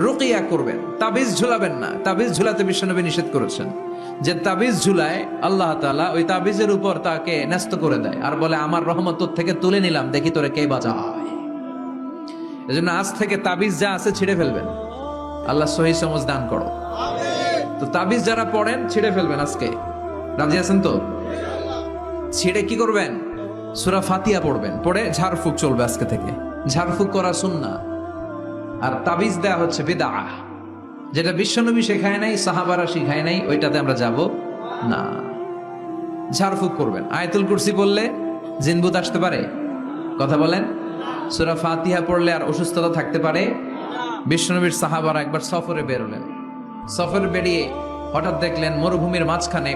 রুকিয়া করবেন, তাবিজ ঝুলাবেন না। তাবিজ ঝুলাতে বিশ্বনবী নিষেধ করেছেন। যে তাবিজ ঝুলায় আল্লাহ তাআলা ওই তাবিজের উপর তাকে ন্যস্ত করে দেয় আর বলে আমার রহমত তোর থেকে তুলে নিলাম, দেখি তোরে কে বাঁচায়। এজন্য আজ থেকে তাবিজ যা আছে ছিঁড়ে ফেলবেন। আল্লাহ সহি সমঝ দান করো। তো তাবিজ যারা পড়েন ছিঁড়ে ফেলবেন আজকে, রাজি আছেন তো? ছিঁড়ে কি করবেন? সূরা ফাতিহা পড়বেন, পড়ে ঝাড়ফুঁক চলবে আজকে থেকে। ঝাড়ফুঁক করা সুন্নাহ। আর তাবিজ দেয়া হচ্ছে বিদআহ, যেটা বিশ্বনবী শেখায় নাই, সাহাবারা শিখায় নাই, ওইটাতে আমরা যাব না। ঝাড়ফুঁক করবেন। আয়াতুল কুরসি পড়লে জিনভূত আসতে পারে? কথা বলেন। সূরা ফাতিহা পড়লে আর অসুস্থতা থাকতে পারে? বিশ্বনবীর সাহাবারা একবার সফরে বেরোলেন। সফরে বেরিয়ে হঠাৎ দেখলেন মরুভূমির মাঝখানে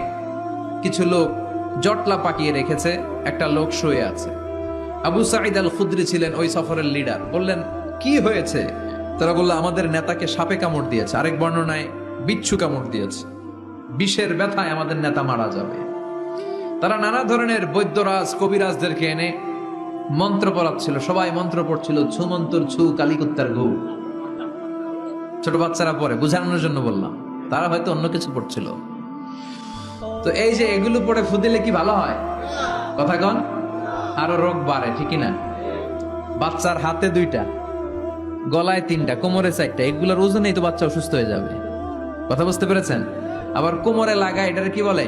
কিছু লোক জটলা পাকিয়ে রেখেছে, একটা লোক শুয়ে আছে। আবু সাঈদ আল খুদরি ছিলেন ওই সফরের লিডার। বললেন কি হয়েছে? তারা বলল আমাদের নেতাকে সাপে কামড় দিয়েছে, আরেক বর্ণনায় বিচ্ছু কামড় দিয়েছে, বিষের ব্যথায় আমাদের নেতা মারা যাবে। তারা নানা ধরনের বৈদ্যরাজ কবিরাজদেরকে এনে মন্ত্র পড়াচ্ছিল, সবাই মন্ত্র পড়ছিল, ছু মন্তর ছু কালিকুত্তার ঘু। ছোট বাচ্চারা পড়ে, বুঝানোর জন্য বললাম, তারা হয়তো অন্য কিছু পড়ছিল। তো এই যে এগুলো পড়ে ফু দিলে কি ভালো হয়? কথা কন, আরো রোগ বাড়ে, ঠিক না? বাচ্চার হাতে 2টা, গলায় 3টা, কোমরে 4টা, এগুলোর ওজনেই তো বাচ্চা অসুস্থ হয়ে যাবে। কথা বুঝতে পেরেছেন? আবার কোমরে লাগায়, এটার কি বলে?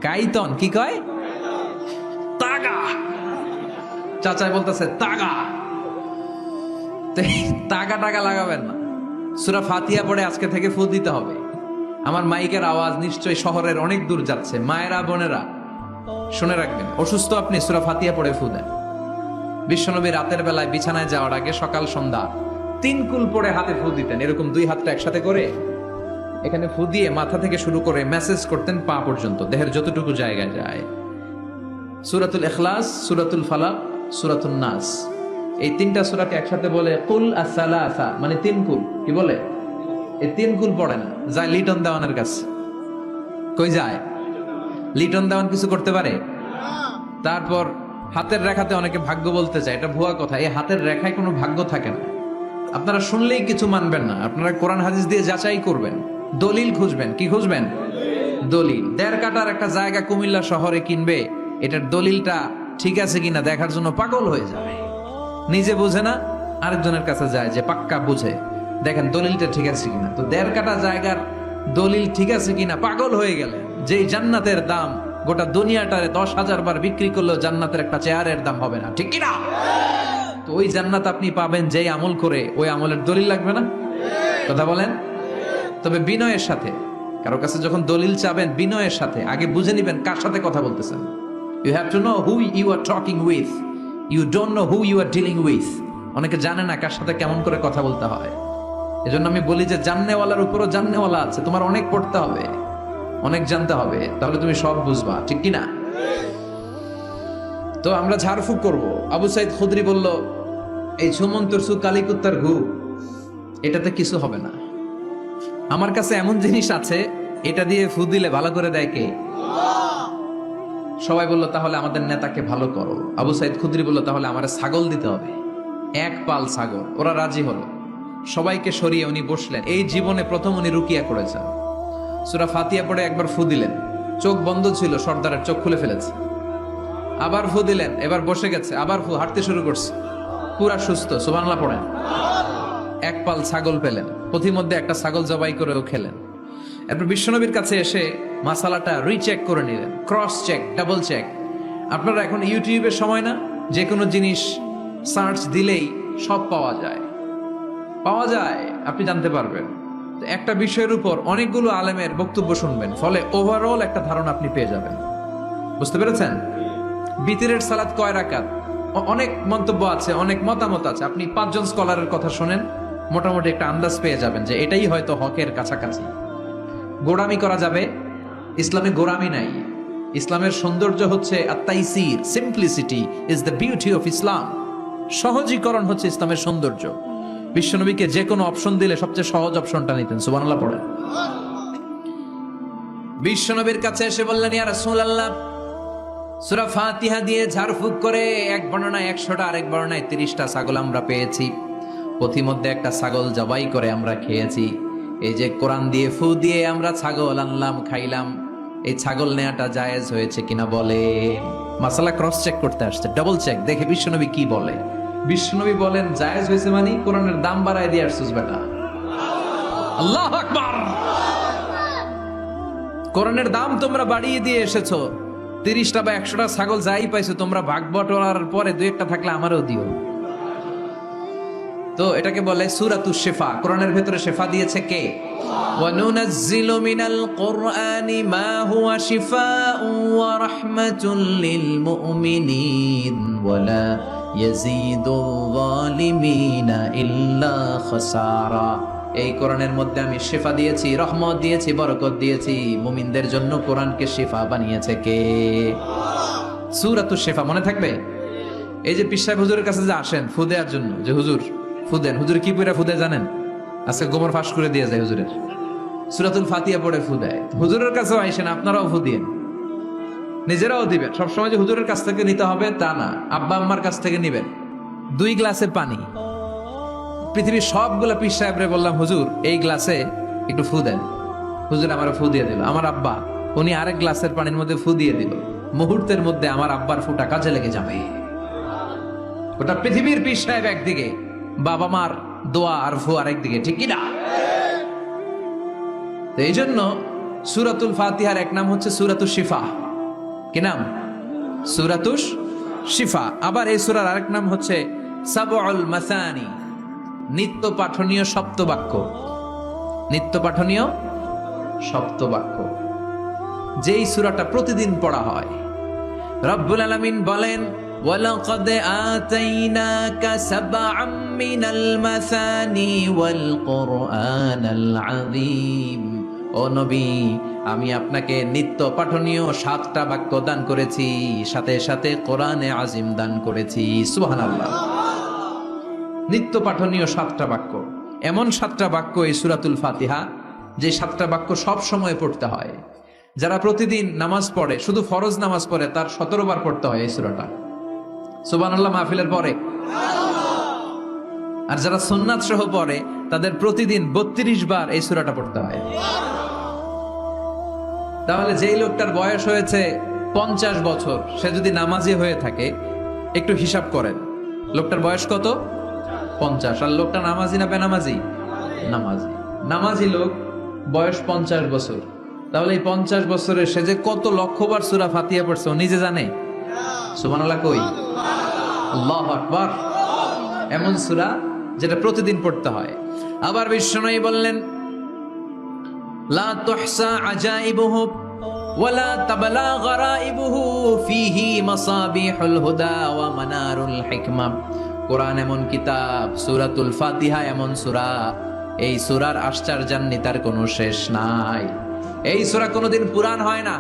কাইতন। কি কয়? তাগা। চাচাই বলতেছে তাগা। তাগা টাগা লাগাবেন না। সূরা ফাতিহা পড়ে আজকে থেকে ফু দিতে হবে। আমার মাইকের আওয়াজ নিশ্চয়ই শহরের অনেক দূর যাচ্ছে। মায়েরা বোনেরা শুনে রাখবেন, অসুস্থ আপনি সূরা ফাতিহা পড়ে ফু দেন। বিশ্বনবী রাতের বেলায় বিছানায় যাওয়ার আগে সকাল সন্ধ্যা 3 কুল পড়ে হাতে ফু দিতেন। এরকম 2 হাতটা একসাথে করে এখানে ফু দিয়ে মাথা থেকে শুরু করে মেসেজ করতেন পা পর্যন্ত, দেহের যতটুকু জায়গায় যায়। সূরাতুল ইখলাস, সূরাতুল ফালাক, সূরাতুন নাস, এই 3টা সূরাকে একসাথে বলে কুল আস-সালাসা, মানে 3 কুল। কি বলে? এই 3 কুল পড়ে না, যায় লিটন দেওয়ানের কাছে। কই যায়? লিটন দেওয়ান কিছু করতে পারে? তারপর হাতের রেখাতে অনেকে ভাগ্য বলতে চায়, এটা ভুয়া কথা। এই হাতের রেখায় কোনো ভাগ্য থাকে না। আপনারা শুনলেই কিছু মানবেন না, আপনারা কোরআন হাদিস দিয়ে যাচাই করবেন, দলিল খুঁজবেন। কি খুঁজবেন? দলিল। 1.5 কাঠার একটা জায়গা কুমিল্লা শহরে কিনবে, এটার দলিলটা ঠিক আছে কিনা দেখার জন্য পাগল হয়ে যায়। নিজে বুঝে না, আরেকজনের কাছে যায় যে পাক্কা বুঝে, দেখেন দলিলটা ঠিক আছে কিনা। তো 1.5 কাঠা জায়গার দলিল ঠিক আছে কিনা পাগল হয়ে গেলে, যেই জান্নাতের দাম গোটা দুনিয়াটারে 10,000 বার বিক্রি করলেও জান্নাতের একটা চেয়ারের দাম হবে না, ঠিক কিনা? তো ওই জান্নাত আপনি পাবেন যেই আমল করে, ওই আমলের দলিল লাগবে না? কথা বলেন। তবে বিনয়ের সাথে, কারো কাছে যখন দলিল চাবেন বিনয়ের সাথে আগে বুঝে নিবেন কার সাথে কথা বলতেছেন। You have to know who you are talking with, you don't know who you are dealing with. অনেকে জানে না কার সাথে কেমন করে কথা বলতে হয়। এজন্য আমি বলি যে জাননেওয়ালার উপরও জাননেওয়ালা আছে, তোমার অনেক পড়তে হবে, অনেক জানতে হবে, তাহলে তুমি সব বুঝবা, ঠিক কিনা? তো আমরা ঝাড়ফুঁক করব। আবু সাইদ খুদরি বলল এই ছুমন্তর সু কালিকুত্তার ঘু, এটাতে কিছু হবে না। আমার কাছে এমন জিনিস আছে, এটা দিয়ে ফু দিলে ভালো করে দেয় কে? সবাই বলল তাহলে আমাদের নেতাকে ভালো করো। আবু সাইদ খুদরি বলল তাহলে আমার ছাগল দিতে হবে, 1 পাল ছাগল। ওরা রাজি হলো। সবাইকে সরিয়ে উনি বসলেন। এই জীবনে প্রথম উনি রুকিয়া করেছেন। সূরা ফাতিহা পড়ে একবার ফু দিলেন, চোখ বন্ধ ছিল, সর্দারের চোখ খুলে ফেলেছে। আবার ফু দিলেন, এবার বসে গেছে, আবার ফু, হাঁটতে শুরু করছে, পুরা সুস্থ। সুবহানাল্লাহ পড়েন। 1 পাল ছাগল পেলেন, পথিমধ্যে একটা ছাগল জবাই করেও খেলেন। এরপর বিশ্বনবীর কাছে এসে মাসালাটা রিচেক করে নিলেন, ক্রস চেক, ডাবল চেক। আপনারা এখন ইউটিউবের সময় না, যে কোনো জিনিস সার্চ দিলেই সব পাওয়া যায়, আপনি জানতে পারবেন। একটা বিষয়ের উপর অনেকগুলো আলেমের বক্তব্য শুনবেন, ফলে ওভারঅল একটা ধারণা আপনি পেয়ে যাবেন। বুঝতে পেরেছেন? বিতিরের সালাত কয় রাকাত, অনেক মন্তব্য আছে, অনেক মতামত আছে। আপনি 5 জন স্কলারের কথা শুনেন, মোটামুটি একটা আন্দাজ পেয়ে যাবেন যে এটাই হয়তো হকের কাছাকাছি। গোড়ামি করা যাবে? ইসলামে গোড়ামি নাই। ইসলামের সৌন্দর্য হচ্ছে আত-তাইসির, simplicity is the beauty of Islam. সহজীকরণ হচ্ছে ইসলামের সৌন্দর্য। বিশ্বনবীকে যে কোনো অপশন দিলে সবচেয়ে সহজ অপশনটা নিতেন। সুবহানাল্লাহ পড়েন। বিশ্বনবীর কাছে এসে বললেন ইয়া রাসূলুল্লাহ, সূরা ফাতিহা দিয়ে ঝাড়ফুঁক করে এক বর্ণনায় 100টা, আরেক বর্ণনায় 30টা ছাগল আমরা পেয়েছি। পথিমধ্যে একটা ছাগল জবাই করে আমরা খেয়েছি। এই যে কোরআন দিয়ে ফু দিয়ে আমরা ছাগল আনলাম, খাইলাম, এই ছাগল নেয়াটা জায়েজ হয়েছে কিনা বলে। মাসালা ক্রস চেক করতে আসছে, ডাবল চেক, দেখে বিশ্বনবী কি বলে। বিশ্বনবী বলেন জায়েজ হয়েছে মানে কোরআনের দাম বাড়ায় দিয়ে আসছিস বেটা। আল্লাহু আকবার। কোরআনের দাম তোমরা বাড়িয়ে দিয়ে এসেছো। 30টা বা 100টা ছাগল যাই পাইছো তোমরা, ভাগ বটোয়ারার পরে 2-1টা থাকলে আমারও দিও। তো এটাকে বলে সূরাতুশ শিফা। কোরআনের ভেতরে শিফা দিয়েছে কে? ওয়া নুনাজ্জিলু মিনাল কুরআনি মা হুয়া শিফাউন ওয়া রাহমাতুল লিল মুমিনিন ওয়া লা ইয়াজিদুল যালিমিনা ইল্লা খাসারা। এই কোরআনের মধ্যে আমি শিফা দিয়েছি, রহমত দিয়েছি, বরকত দিয়েছি। মুমিনদের জন্য কোরআনকে শিফা বানিয়েছে কে? সূরাতুশ শিফা মনে থাকবে? এই যে পীর সাহেব হুজুরের কাছে যে আসেন ফু দেওয়ার জন্য, যে হুজুর ফু দেন, হুজুর কি পড়ে ফু দেয় জানেন? আজকে গোবর ফাঁস করে দিয়ে যায় হুজুরের, সূরাতুল ফাতিহা পড়ে ফু দেয়। হুজুরের কাছেও আইসেন, আপনারাও ফু দিয়েন, নিজেরাও দিবেন। সবসময় যে হুজুরের কাছ থেকে নিতে হবে তা না, আব্বা আম্মার কাছ থেকে নিবেন। 2 গ্লাসের পানি, পৃথিবীর সবগুলা পীর সাহেবরে বললাম হুজুর এই গ্লাসে একটু ফু দেন, হুজুর আমার ফু দিয়ে দিল। আমার আব্বা উনি আরেক গ্লাসের পানির মধ্যে ফু দিয়ে দিল, মুহূর্তের মধ্যে আমার আব্বার ফুটা কাজে লেগে যাবে। ওটা পৃথিবীর পীর সাহেব একদিকে, বাবা মার দোয়া আর ফু আরেকদিকে, ঠিক কিনা? তো এই জন্য সূরাতুল ফাতিহার এক নাম হচ্ছে সূরাতুশ শিফা। কি নাম? সূরাতুশ শিফা। আবার এই সূরার আরেক নাম হচ্ছে সাবউল মাসানি, নিত্য পাঠনীয় সপ্তবাক্য। নিত্য পাঠনীয় সপ্তবাক্য, যেই সূরাটা প্রতিদিন পড়া হয়। রব্বুল আলামিন বলেন ওয়ালাকাদ আতাইনাকা সাবআম মিনাল মাসানি ওয়াল কুরআনাল আযীম। ও নবী, আমি আপনাকে নিত্য পাঠনীয় 7টা বাক্য দান করেছি, সাথে সাথে কোরআনে আজিম দান করেছি। সুবহানাল্লাহ। নিত্য পাঠনীয় 7টা বাক্য, এমন 7টা বাক্য এই সূরাতুল ফাতিহা, যে 7টা বাক্য সব সময় পড়তে হয়। যারা প্রতিদিন নামাজ পড়ে, শুধু ফরজ নামাজ পড়ে, তার 17 বার পড়তে হয় এই সূরাটা। সুবহানাল্লাহ মাহফিলের পরে। আর যারা সুন্নাত সহ পড়ে, তাদের প্রতিদিন 32 বার এই সূরাটা পড়তে হয়। তাহলে যেই লোকটার বয়স হয়েছে 50 বছর, সে যদি নামাজি হয়ে থাকে, একটু হিসাব করেন লোকটার বয়স কত? 50। আর লোকটা নামাজি না বেনামাজি? নামাজি। নামাজি লোক বয়স 50 বছর, তাহলে এই 50 বছরে সে যে কত লক্ষবার সূরা ফাতিহা পড়ছে ও নিজে জানে? সুবহানাল্লাহ কই? আল্লাহু আকবার। এমন সূরা যেটা প্রতিদিন পড়তে হয়। আবার বিশ্বনবী বললেন লা তুহসা আজাইবুহু ওয়ালা তাবলা গরাইবুহু ফিহি মাসাবিহুল হুদা ওয়া মানারুল হিকমা। কোরআন এমন কিতাব, সূরাতুল ফাতিহা এমন সূরা, এই সূরার আশ্চর্যান্বিতার কোনো শেষ নাই। এই সূরা কোনোদিন পুরান হয় না।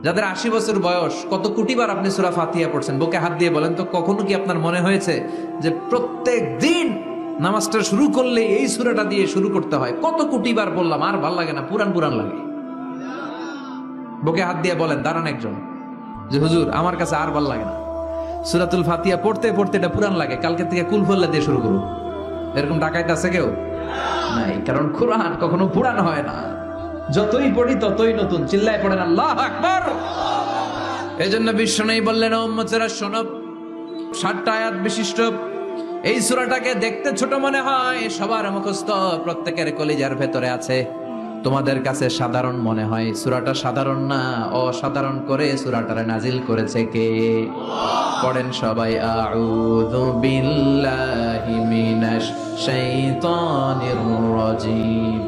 যাদের 80 বছর বয়স, কত কোটিবার আপনি সূরা ফাতিহা পড়ছেন? বুকে হাত দিয়ে বলেন তো, কখনো কি আপনার মনে হয়েছে যে প্রত্যেক দিন নামাজটা শুরু করলে এই সূরাটা দিয়ে শুরু করতে হয়? কত কোটিবার বললাম, আর ভাল লাগে না, পুরান পুরান লাগে। বুকে হাত দিয়ে বলেন, দাঁড়ান একজন, যে হুজুর আমার কাছে আর ভাল লাগে না, সূরাতুল ফাতিহা পড়তে পড়তে এটা পুরান লাগে, কালকে থেকে কুল ফল্লা দিয়ে শুরু করুন। এরকম ডাকাইত আছে কেউ? নাই, কারণ কোরআন কখনো পুরান হয় না। যতই পড়ি ততই নতুন। চিল্লায় পড়েন আল্লাহু আকবার। এজন্য বিশ্বনবী বললেন, ও উম্মতেরা শোনো, 7টা আয়াত বিশিষ্ট এই সূরাটাকে দেখতে ছোট মনে হয়, সবার মুখস্থ, প্রত্যেকের কলিজার ভেতরে আছে। তোমাদের কাছে সাধারণ মনে হয়, সূরাটা সাধারণ না, অসাধারণ করে সূরাটারে নাজিল করেছে কে? পড়েন সবাই, আউযু বিল্লাহি মিনাশ শাইতানির রাজীম।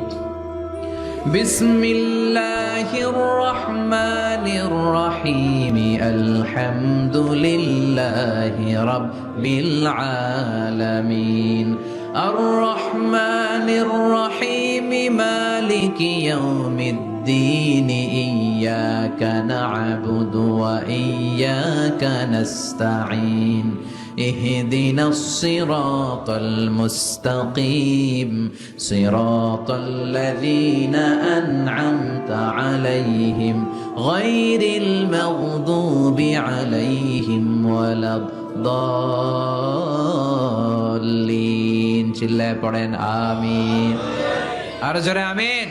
বিসমিল্লাহির রহমানির রহিম। আলহামদুলিল্লাহি রাব্বিল আলামিন। আর রহমানির রহিম। মালিকি ইয়াউমিদ্দিন। ইয়াকা না'বুদু ওয়া ইয়াকা নাস্তাঈন। اهدنا الصراط المستقيم صراط الذين أنعمت عليهم غير المغضوب عليهم ولا الضالين চিল্লায় পড়েন আমিন। আর জোরে আমিন।